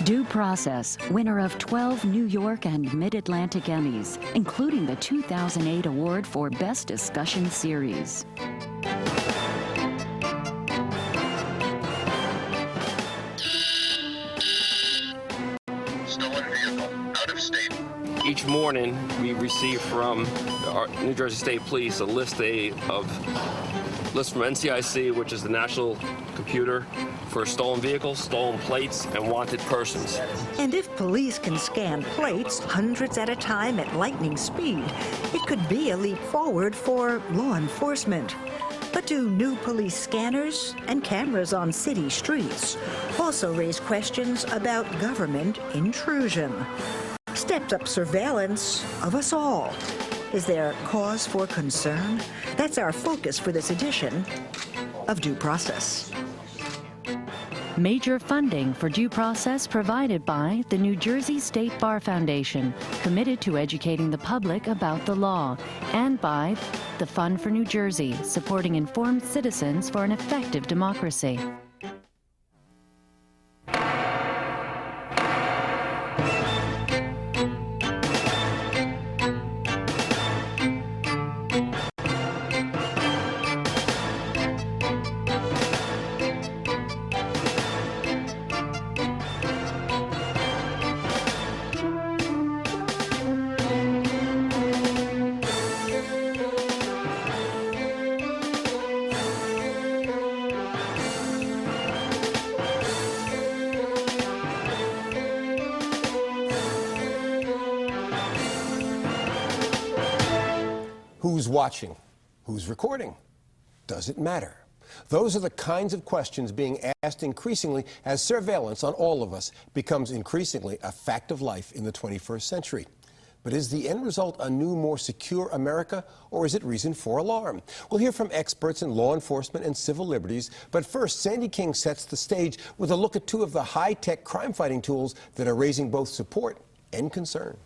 Due Process, winner of 12 New York and Mid-Atlantic Emmys, including the 2008 award for Best Discussion Series. Stolen vehicle, out of state. Each morning, we receive from our New Jersey State Police a list from NCIC, which is the National Computer for stolen vehicles, stolen plates, and wanted persons. And if police can scan plates hundreds at a time at lightning speed, it could be a leap forward for law enforcement. But do new police scanners and cameras on city streets also raise questions about government intrusion? Stepped up surveillance of us all. Is there cause for concern? That's our focus for this edition of Due Process. Major funding for Due Process provided by the New Jersey State Bar Foundation, committed to educating the public about the law, and by the Fund for New Jersey, supporting informed citizens for an effective democracy. Who's watching? Who's recording? Does it matter? Those are the kinds of questions being asked increasingly as surveillance on all of us becomes increasingly a fact of life in the 21st century. But is the end result a new, more secure America, or is it reason for alarm? We'll hear from experts in law enforcement and civil liberties. But first, Sandy King sets the stage with a look at two of the high-tech crime-fighting tools that are raising both support and concern.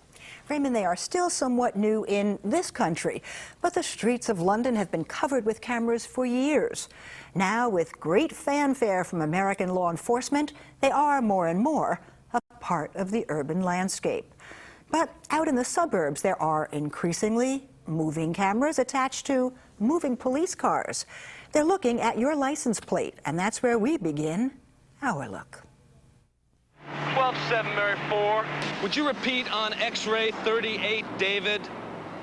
Raymond, they are still somewhat new in this country, but the streets of London have been covered with cameras for years. Now, with great fanfare from American law enforcement, they are more and more a part of the urban landscape. But out in the suburbs, there are increasingly moving cameras attached to moving police cars. They're looking at your license plate, and that's where we begin our look. 12-7, Mary 4. Would you repeat on X-ray 38, David?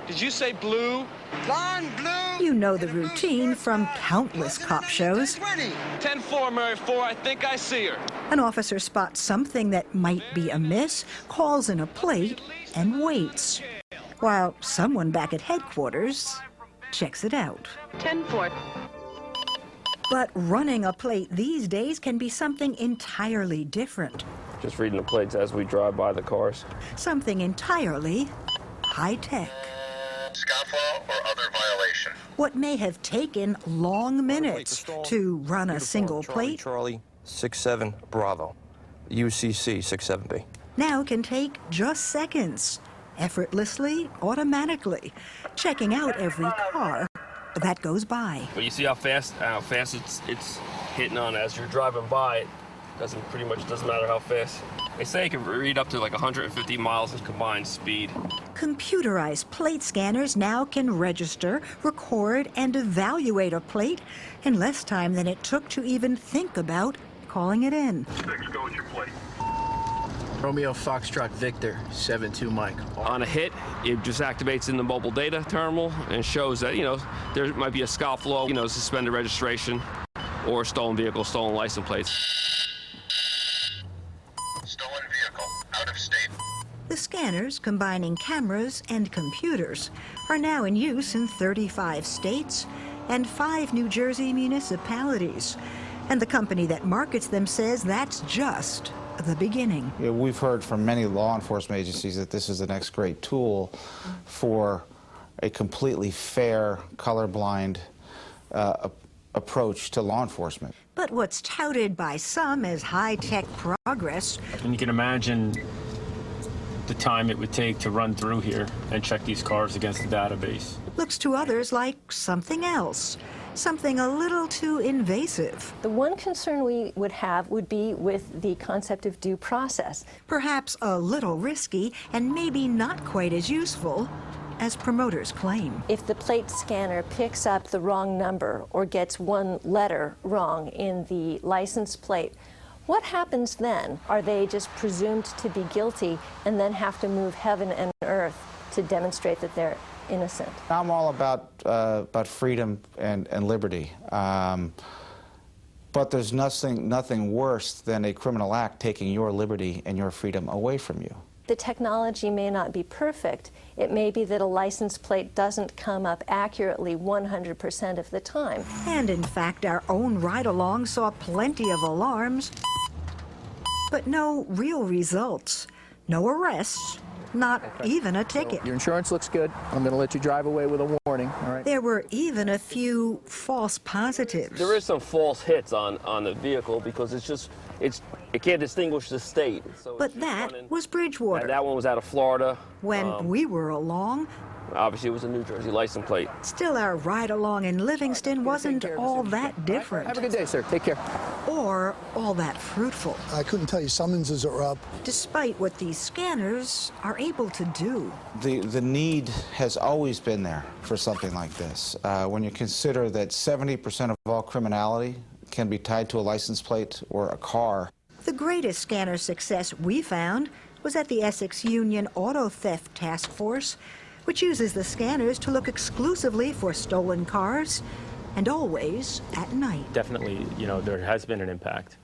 Did you say blue? Blonde, blue. You know the routine from countless cop shows. 10-4, Mary 4. I think I see her. An officer spots something that might be amiss, calls in a plate, and waits, while someone back at headquarters checks it out. 10-4. But running a plate these days can be something entirely different. Just reading the plates as we drive by the cars. Something entirely high-tech. Scofflaw or other violation. What may have taken long minutes to run a single plate Charlie 67 Bravo, UCC 67B. now can take just seconds, effortlessly, automatically, checking out every car that goes by. But you see how fast it's hitting on as you're driving by. It doesn't matter how fast. They say it can read up to like 150 miles of combined speed. Computerized plate scanners now can register, record, and evaluate a plate in less time than it took to even think about calling it in. 6, go with your plate. Romeo Foxtrot Victor, 7-2 Mike. On a hit, it just activates in the mobile data terminal and shows that, there might be a scofflaw, suspended registration, or stolen vehicle, stolen license plates. Stolen vehicle, out of state. The scanners, combining cameras and computers, are now in use in 35 states and 5 New Jersey municipalities. And the company that markets them says that's just the beginning. Yeah, we've heard from many law enforcement agencies that this is the next great tool for a completely fair, colorblind approach to law enforcement. But what's touted by some as high-tech progress, and you can imagine the time it would take to run through here and check these cars against the database. looks to others like something else. something a little too invasive. The one concern we would have would be with the concept of due process. Perhaps a little risky and maybe not quite as useful as promoters claim. If the plate scanner picks up the wrong number or gets one letter wrong in the license plate, what happens then? Are they just presumed to be guilty and then have to move heaven and earth to demonstrate that they're innocent? I'm all about freedom and liberty. But there's nothing worse than a criminal act taking your liberty and your freedom away from you. The technology may not be perfect. It may be that a license plate doesn't come up accurately 100% of the time. And in fact, our own ride-along saw plenty of alarms, but no real results. No arrests, not even a ticket. Your insurance looks good. I'm going to let you drive away with a warning, all right? There were even a few false positives. There is some false hits on the vehicle because it can't distinguish the state. So but that was Bridgewater. That one was out of Florida. When we were along, obviously it was a New Jersey license plate. Still, our ride-along in Livingston wasn't all that different. Have a good day, sir. Take care. Or all that fruitful. I couldn't tell you summonses are up. Despite what these scanners are able to do. The need has always been there for something like this. When you consider that 70% of all criminality can be tied to a license plate or a car. The greatest scanner success we found was at the Essex Union Auto Theft Task Force, which uses the scanners to look exclusively for stolen cars, and always at night. Definitely, there has been an impact.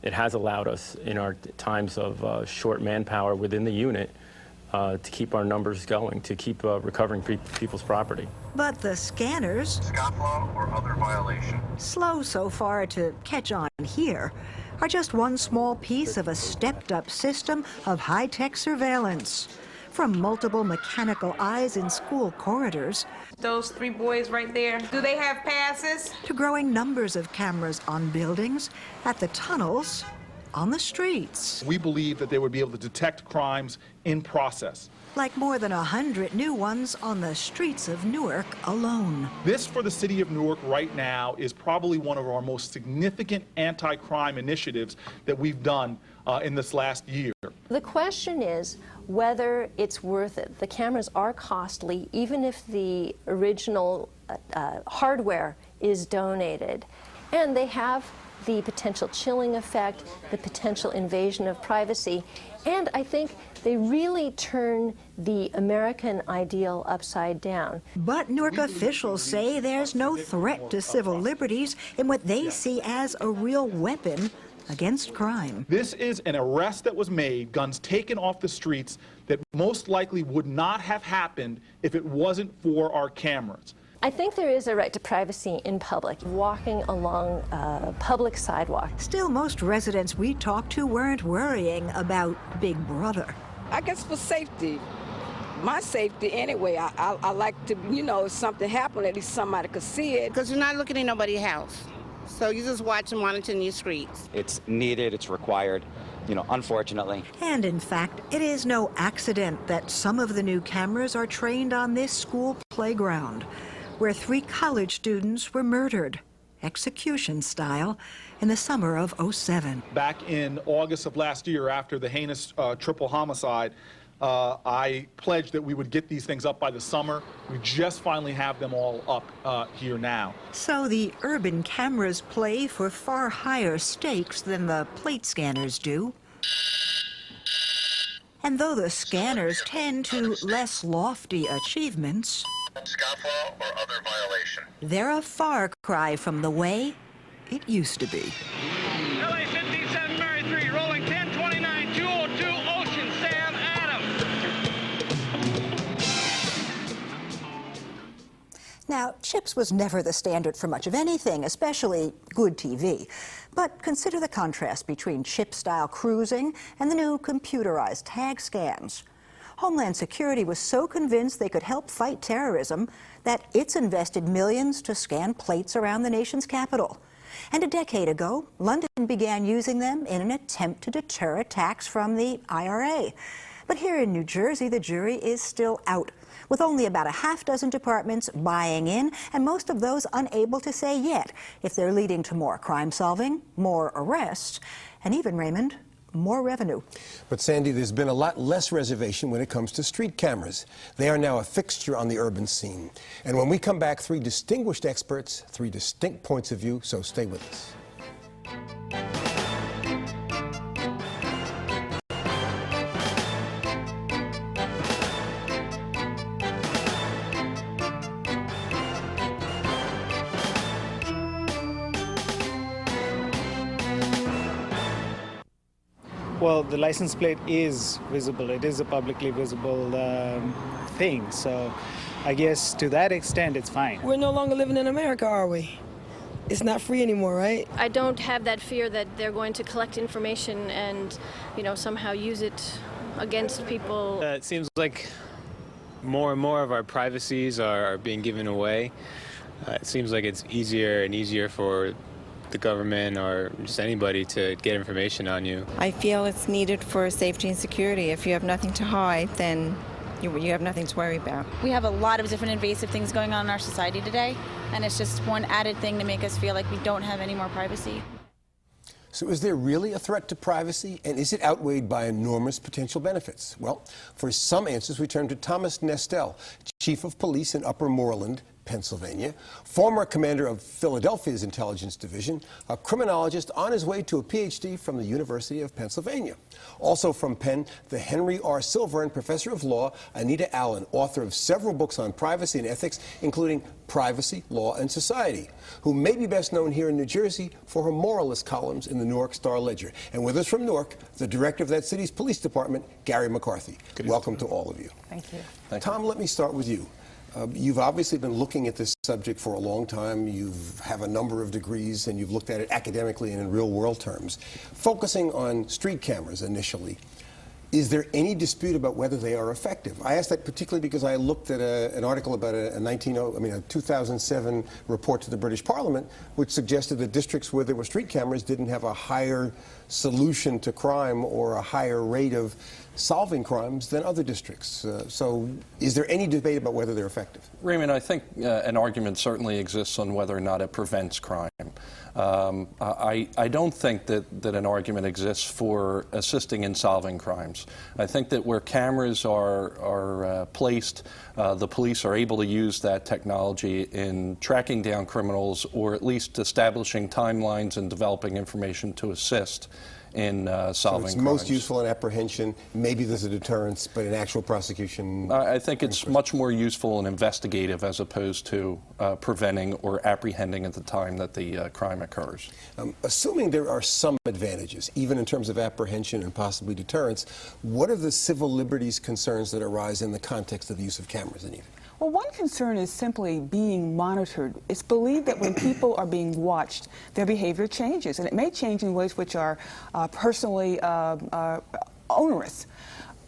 It has allowed us, in our times of short manpower within the unit, to keep our numbers going, to keep recovering people's property. But the scanners, scofflaw or other violation, slow so far to catch on here, are just one small piece of a stepped-up system of high-tech surveillance. From multiple mechanical eyes in school corridors, those 3 boys right there, do they have passes? To growing numbers of cameras on buildings, at the tunnels, on the streets. We believe that they would be able to detect crimes in process. Like more than 100 new ones on the streets of Newark alone. This, for the city of Newark right now, is probably one of our most significant anti-crime initiatives that we've done in this last year. The question is whether it's worth it. The cameras are costly, even if the original hardware is donated. And they have the potential chilling effect, the potential invasion of privacy, and I think they really turn the American ideal upside down. But Newark officials say there's no threat to civil liberties in what they see as a real weapon against crime. This is an arrest that was made, guns taken off the streets, that most likely would not have happened if it wasn't for our cameras. I think there is a right to privacy in public, walking along a public sidewalk. Still, most residents we talked to weren't worrying about Big Brother. I guess for safety, my safety anyway. I like to, if something happened, at least somebody could see it. Because you're not looking in nobody's house. So you just watch and monitoring your streets. It's needed, it's required, unfortunately. And in fact, it is no accident that some of the new cameras are trained on this school playground, where 3 college students were murdered, execution style, in the summer of '07. Back in August of last year, after the heinous triple homicide, I pledged that we would get these things up by the summer. We just finally have them all up here now. So the urban cameras play for far higher stakes than the plate scanners do. And though the scanners tend to less lofty achievements, scofflaw or other violation, they're a far cry from the way it used to be. LA 57 Mary 3, rolling 1029, 202 Ocean, Sam Adams. Now, chips was never the standard for much of anything, especially good TV. But consider the contrast between chip-style cruising and the new computerized tag scans. Homeland Security was so convinced they could help fight terrorism that it's invested millions to scan plates around the nation's capital. And a decade ago, London began using them in an attempt to deter attacks from the IRA. But here in New Jersey, the jury is still out, with only about a half dozen departments buying in, and most of those unable to say yet if they're leading to more crime solving, more arrests, and even, Raymond, more revenue. But Sandy, there's been a lot less reservation when it comes to street cameras. They are now a fixture on the urban scene. And when we come back, three distinguished experts, three distinct points of view, so stay with us. Well, the license plate is visible. It is a publicly visible thing. So I guess to that extent, it's fine. We're no longer living in America, are we? It's not free anymore, right? I don't have that fear that they're going to collect information and, somehow use it against people. It seems like more and more of our privacies are being given away. It seems like it's easier and easier for the government or just anybody to get information on you. I feel it's needed for safety and security. If you have nothing to hide, then you have nothing to worry about. We have a lot of different invasive things going on in our society today, and it's just one added thing to make us feel like we don't have any more privacy. So is there really a threat to privacy, and is it outweighed by enormous potential benefits? Well, for some answers, we turn to Thomas Nestel, Chief of Police in Upper Moreland, Pennsylvania, former commander of Philadelphia's Intelligence Division, a criminologist on his way to a PhD from the University of Pennsylvania. Also from Penn, the Henry R. Silver Professor of Law, Anita Allen, author of several books on privacy and ethics, including Privacy, Law, and Society, who may be best known here in New Jersey for her moralist columns in the Newark Star-Ledger. And with us from Newark, the director of that city's police department, Gary McCarthy. Welcome to all of you. Thank you. Tom, let me start with you. You've obviously been looking at this subject for a long time. You have a number of degrees, and you've looked at it academically and in real-world terms. Focusing on street cameras initially, is there any dispute about whether they are effective? I ask that particularly because I looked at an article about a 2007 report to the British Parliament, which suggested that districts where there were street cameras didn't have a higher solution to crime or a higher rate of solving crimes than other districts. So is there any debate about whether they're effective? Raymond, I think an argument certainly exists on whether or not it prevents crime. I don't think that an argument exists for assisting in solving crimes. I think that where cameras are placed, the police are able to use that technology in tracking down criminals or at least establishing timelines and developing information to assist in solving so it's crimes. Most useful in apprehension. Maybe there's a deterrence, but in actual prosecution... I think it's much more useful and investigative as opposed to preventing or apprehending at the time that the crime occurs. Assuming there are some advantages, even in terms of apprehension and possibly deterrence, what are the civil liberties concerns that arise in the context of the use of cameras, Anita? Well, one concern is simply being monitored. It's believed that when people are being watched, their behavior changes, and it may change in ways which are personally onerous.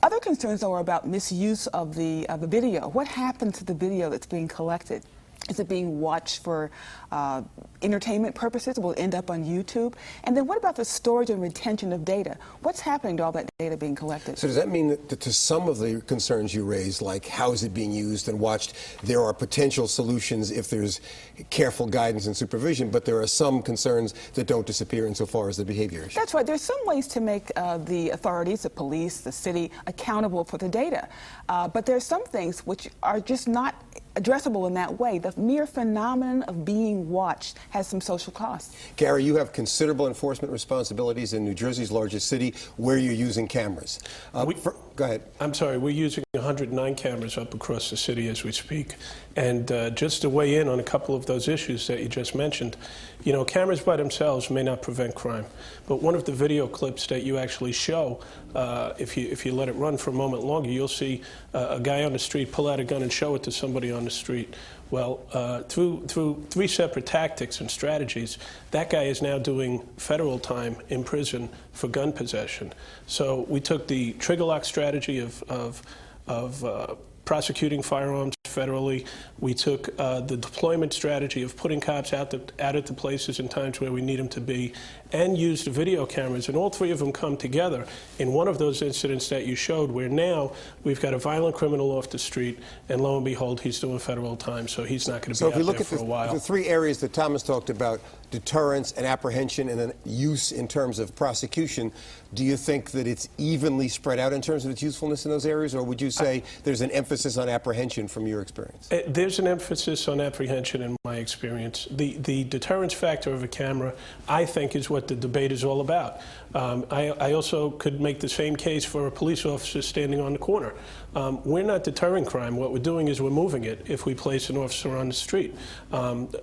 Other concerns are about misuse of the video. What happens to the video that's being collected? Is it being watched for entertainment purposes? Will it end up on YouTube? And then what about the storage and retention of data? What's happening to all that data being collected? So does that mean that to some of the concerns you raised, like how is it being used and watched, there are potential solutions if there's careful guidance and supervision, but there are some concerns that don't disappear insofar as the behavior issue? That's right. There's some ways to make the authorities, the police, the city, accountable for the data. But there's some things which are just not addressable in that way. The mere phenomenon of being watched has some social costs. Gary, you have considerable enforcement responsibilities in New Jersey's largest city where you're using cameras. Go ahead. I'm sorry, we're using 109 cameras up across the city as we speak. And just to weigh in on a couple of those issues that you just mentioned, you know, cameras by themselves may not prevent crime, but one of the video clips that you actually show, if you let it run for a moment longer, you'll see a guy on the street pull out a gun and show it to somebody on the street. Well, through three separate tactics and strategies, that guy is now doing federal time in prison for gun possession. So we took the trigger lock strategy of prosecuting firearms federally. We took the deployment strategy of putting cops out at the places and times where we need them to be, and used the video cameras, and all three of them come together in one of those incidents that you showed, where now we've got a violent criminal off the street, and lo and behold, he's doing federal time, so he's not going to be out there for a while. So if we look at the three areas that Thomas talked about, deterrence and apprehension and then use in terms of prosecution, do you think that it's evenly spread out in terms of its usefulness in those areas, or would you say there's an emphasis on apprehension from your experience? There's an emphasis on apprehension in my experience. The deterrence factor of a camera, I think, is what the debate is all about. I also could make the same case for a police officer standing on the corner. We're not deterring crime. What we're doing is we're moving it if we place an officer on the street.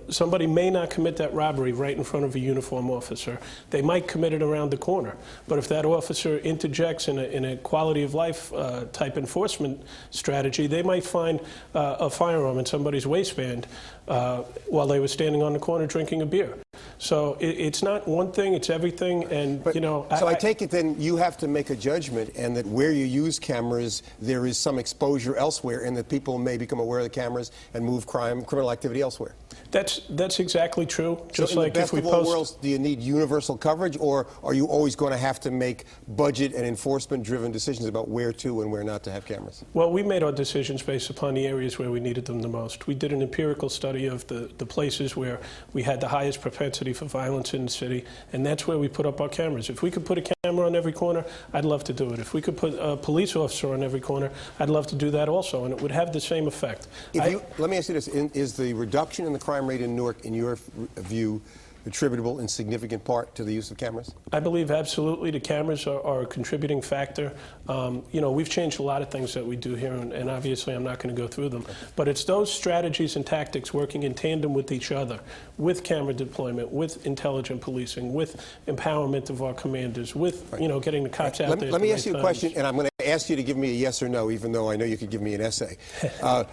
Somebody may not commit that robbery right in front of a uniformed officer. They might commit it around the corner. But if that officer interjects in a quality of life type enforcement strategy, they might find a firearm in somebody's waistband while they were standing on the corner drinking a beer. So it's not one thing, it's everything, and but, I take it then you have to make a judgment, and that where you use cameras, there is some exposure elsewhere, and that people may become aware of the cameras and move criminal activity elsewhere. That's exactly true. Just so like in the if we best of all post, worlds, do you need universal coverage, or are you always going to have to make budget and enforcement-driven decisions about where to and where not to have cameras? Well, we made our decisions based upon the areas where we needed them the most. We did an empirical study of the places where we had the highest propensity for violence in the city, and that's where we put up our cameras. If we could put a camera on every corner, I'd love to do it. If we could put a police officer on every corner, I'd love to do that also, and it would have the same effect. Let me ask you this. Is the reduction in the crime rate in Newark, in your view, attributable in significant part to the use of cameras? I believe absolutely the cameras are a contributing factor. You know, we've changed a lot of things that we do here, and obviously I'm not going to go through them. But it's those strategies and tactics working in tandem with each other, with camera deployment, with intelligent policing, with empowerment of our commanders, with, you know, getting the cops out there. Let me ask you a question, and I'm going to ask you to give me a yes or no, even though I know you could give me an essay.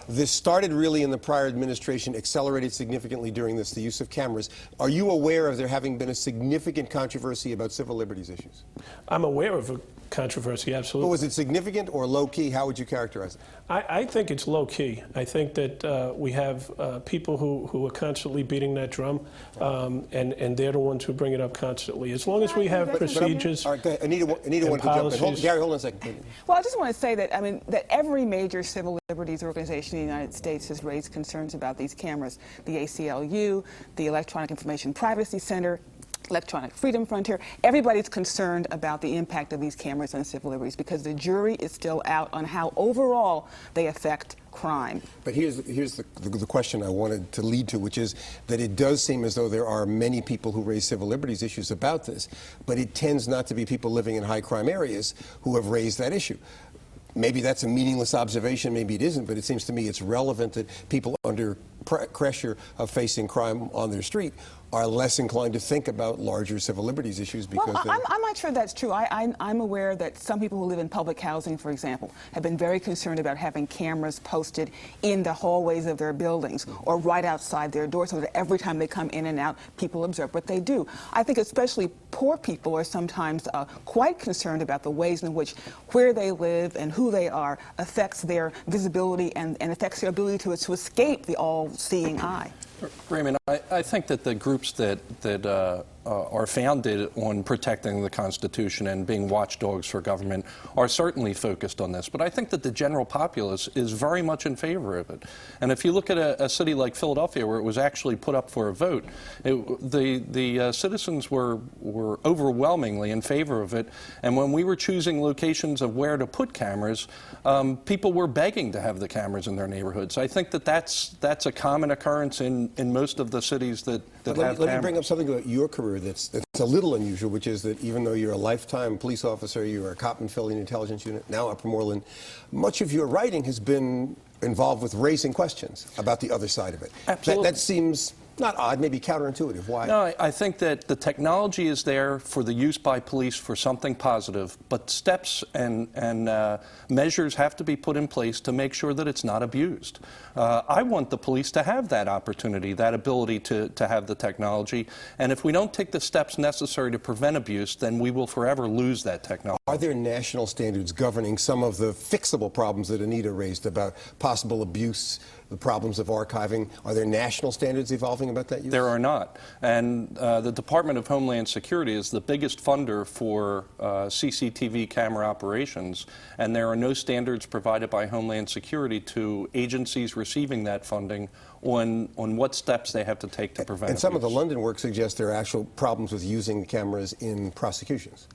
This started really in the prior administration, accelerated significantly during this, the use of cameras. Are you aware of there having been a significant controversy about civil liberties issues? I'm aware of a controversy, absolutely. But was it significant or low-key? How would you characterize it? I think it's low-key. I think that we have people who are constantly beating that drum, and they're the ones who bring it up constantly. As long as we have procedures. All right, go ahead. Anita wanted to jump in. Gary, hold on a second. Well, I just want to say that, I mean, that every major civil liberties organization in the United States has raised concerns about these cameras. The ACLU, the Electronic Information Privacy Center, Electronic Freedom Frontier, everybody's concerned about the impact of these cameras on civil liberties because the jury is still out on how overall they affect crime. But here's the question I wanted to lead to, which is that it does seem as though there are many people who raise civil liberties issues about this, but it tends not to be people living in high crime areas who have raised that issue. Maybe that's a meaningless observation, maybe it isn't, but it seems to me it's relevant that people under pressure of facing crime on their street are less inclined to think about larger civil liberties issues because I'm not sure that's true. I'm aware that some people who live in public housing, for example, have been very concerned about having cameras posted in the hallways of their buildings or right outside their doors so that every time they come in and out, people observe what they do. I think especially poor people are sometimes quite concerned about the ways in which where they live and who they are affects their visibility and affects their ability to escape the all-seeing eye. Raymond, I think that the groups that are founded on protecting the Constitution and being watchdogs for government are certainly focused on this. But I think that the general populace is very much in favor of it. And if you look at a city like Philadelphia, where it was actually put up for a vote, the citizens were overwhelmingly in favor of it. And when we were choosing locations of where to put cameras, people were begging to have the cameras in their neighborhoods. I think that that's a common occurrence in most of the cities that have cameras. Let me bring up something about your career that's a little unusual, which is that even though you're a lifetime police officer, you were a cop in Philly Intelligence Unit, now Upper Moreland, much of your writing has been involved with raising questions about the other side of it. Absolutely. That seems not odd, maybe counterintuitive. Why? No, I think that the technology is there for the use by police for something positive, but steps and measures have to be put in place to make sure that it's not abused. I want the police to have that opportunity, that ability to have the technology, and if we don't take the steps necessary to prevent abuse, then we will forever lose that technology. Are there national standards governing some of the fixable problems that Anita raised about possible abuse the problems of archiving. Are there national standards evolving about that use? There are not. And the Department of Homeland Security is the biggest funder for CCTV camera operations, and there are no standards provided by Homeland Security to agencies receiving that funding on what steps they have to take to prevent And some of the abuse. London work suggests there are actual problems with using cameras in prosecutions.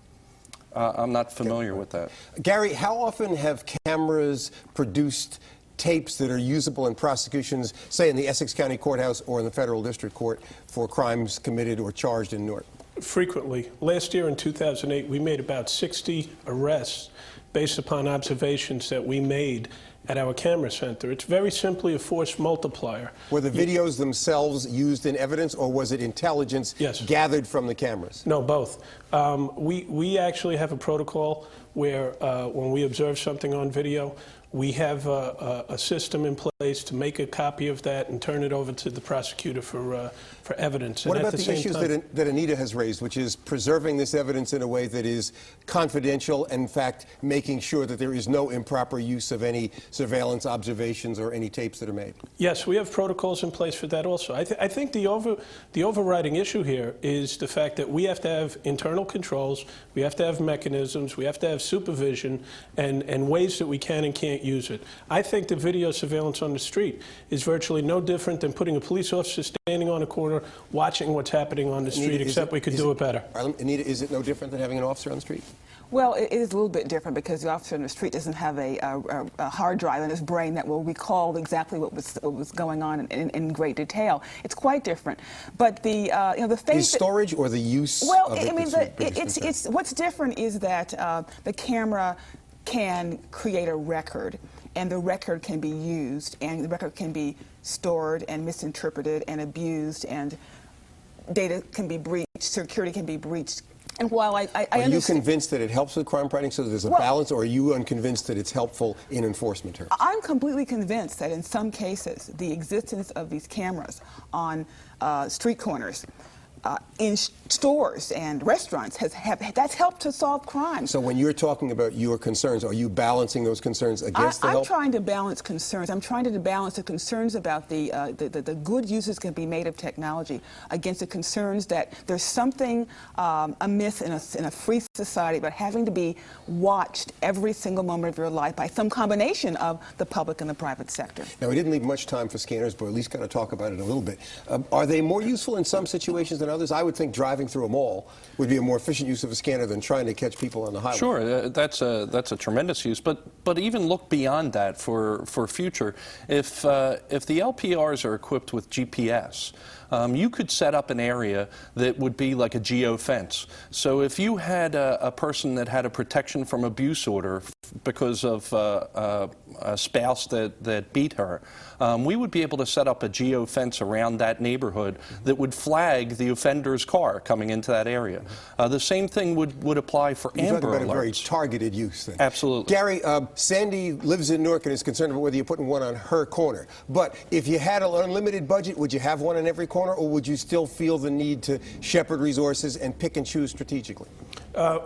I'm not familiar with that. Gary, how often have cameras produced tapes that are usable in prosecutions, say in the Essex County Courthouse or in the Federal District Court, for crimes committed or charged in Newark? Frequently. Last year in 2008, we made about 60 arrests based upon observations that we made at our camera center. It's very simply a force multiplier. Were the videos themselves used in evidence, or was it intelligence gathered from the cameras? No, both. We actually have a protocol where when we observe something on video, we have a system in place to make a copy of that and turn it over to the prosecutor for evidence. What And about at the issues that Anita has raised, which is preserving this evidence in a way that is confidential and, in fact, making sure that there is no improper use of any surveillance observations or any tapes that are made? Yes, we have protocols in place for that also. I think the overriding issue here is the fact that we have to have internal controls, we have to have mechanisms, we have to have supervision and ways that we can and can't use it. I think the video surveillance on the street is virtually no different than putting a police officer standing on a corner watching what's happening on the street, except we could do it better. Anita, is it no different than having an officer on the street? Well, it is a little bit different because the officer on the street doesn't have a hard drive in his brain that will recall exactly what was going on in great detail. It's quite different. But the the fact is storage or the use? Well, of it I mean, it's what's different is that the camera can create a record, and the record can be used, and the record can be stored and misinterpreted and abused, and data can be breached, security can be breached. And while I Are you convinced that it helps with crime fighting so that there's a balance, or are you unconvinced that it's helpful in enforcement terms? I'm completely convinced that in some cases, the existence of these cameras on street corners, in stores and restaurants that's helped to solve crime. So when you're talking about your concerns, are you balancing those concerns against the help? I'm trying to balance concerns. I'm trying to balance the concerns about the good uses can be made of technology against the concerns that there's something amiss in a free society about having to be watched every single moment of your life by some combination of the public and the private sector. Now, we didn't leave much time for scanners, but at least got to talk about it a little bit. Are they more useful in some situations than others? I would think driving through a mall would be a more efficient use of a scanner than trying to catch people on the highway. Sure, that's a tremendous use, but even look beyond that for future. If the LPRs are equipped with GPS, you could set up an area that would be like a geofence. So if you had a person that had a protection from abuse order because of a spouse that beat her, we would be able to set up a geofence around that neighborhood that would flag the offender's car coming into that area. The same thing would apply for You're Amber talking about Alerts. a very targeted use then. Absolutely. Gary, Sandy lives in Newark and is concerned about whether you're putting one on her corner. But if you had an unlimited budget, would you have one in every corner, or would you still feel the need to shepherd resources and pick and choose strategically?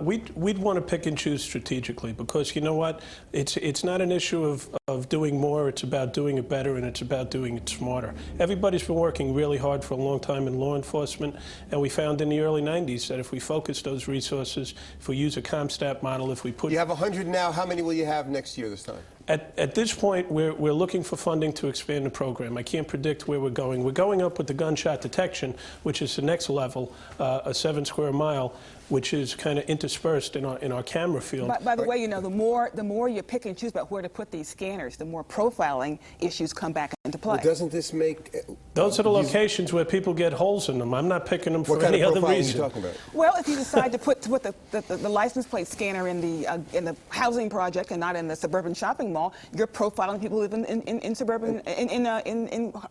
We'd want to pick and choose strategically, because you know what? It's not an issue of doing more. It's about doing it better, and it's about doing it smarter. Everybody's been working really hard for a long time in law enforcement, and we found in the early 90s that if we focus those resources, if we use a CompStat model, if we put... You have 100 now. How many will you have next year this time? At this point, we're looking for funding to expand the program. I can't predict where we're going. We're going up with the gunshot detection, which is the next level, a 7 square mile, which is kind of interspersed in our camera field. By the way, you know, the more you pick and choose about where to put these scanners, the more profiling issues come back into play. Well, doesn't this make... Those are the locations where people get holes in them. I'm not picking them for any other reason. What kind of profiling are you talking about? Well, if you decide to put the license plate scanner in the housing project and not in the suburban shopping mall, you're profiling people who live in suburban in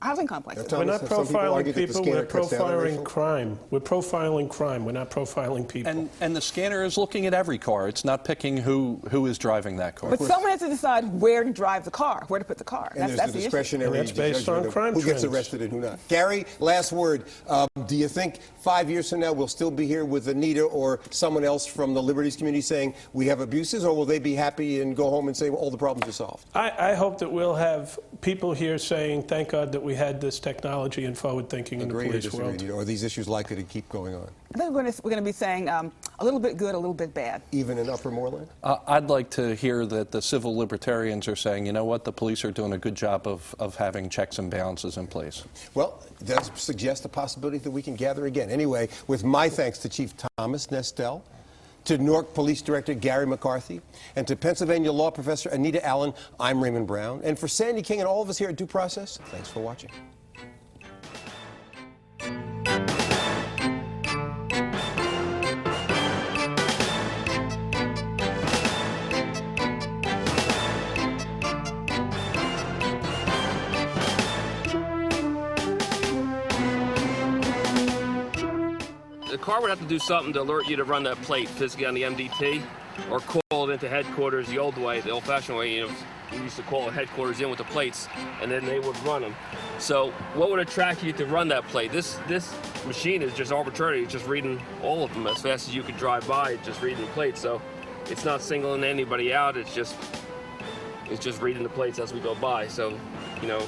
housing complexes. We're not profiling people. We're profiling crime. We're profiling crime. We're not profiling people. And the scanner is looking at every car. It's not picking who is driving that car. But someone has to decide where to drive the car, where to put the car. And that's there's the the discretionary issue. And that's based on crime who gets trends. arrested and who not. Gary, last word. Do you think 5 years from now we'll still be here with Anita or someone else from the liberties community saying we have abuses, or will they be happy and go home and say, well, all the problems are solved? I hope that we'll have people here saying, thank God that we had this technology and forward thinking in the police world. Or are these issues likely to keep going on? I think we're going to be saying a little bit good, a little bit bad. Even in Upper Moreland? I'd like to hear that the civil libertarians are saying, you know what, the police are doing a good job of having checks and balances in place. Well, it does suggest a possibility that we can gather again. Anyway, with my thanks to Chief Thomas Nestel, to Newark Police Director Gary McCarthy, and to Pennsylvania Law Professor Anita Allen, I'm Raymond Brown. And for Sandy King and all of us here at Due Process, thanks for watching. The car would have to do something to alert you to run that plate physically on the MDT, or call it into headquarters the old way, the old-fashioned way. You know, we used to call it headquarters in with the plates, and then they would run them. So what would attract you to run that plate? This machine is just arbitrary. It's just reading all of them as fast as you could drive by. It's just reading the plates. So it's not singling anybody out. It's just reading the plates as we go by. So, you know,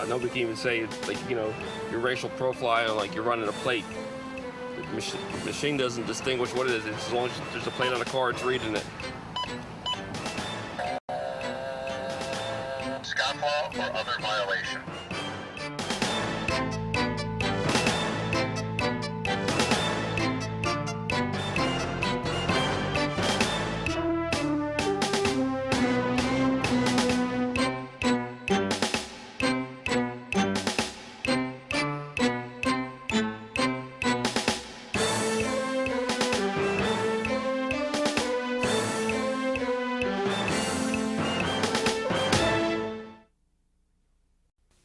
nobody can even say, like, you know, your racial profile, like you're running a plate. The machine doesn't distinguish what it is. As long as there's a plate on the car, it's reading it. Scofflaw or other violation.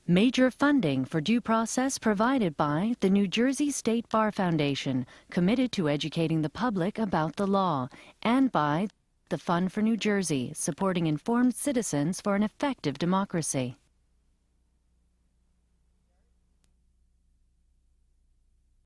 Major funding for Due Process provided by the New Jersey State Bar Foundation, committed to educating the public about the law, and by the Fund for New Jersey, supporting informed citizens for an effective democracy.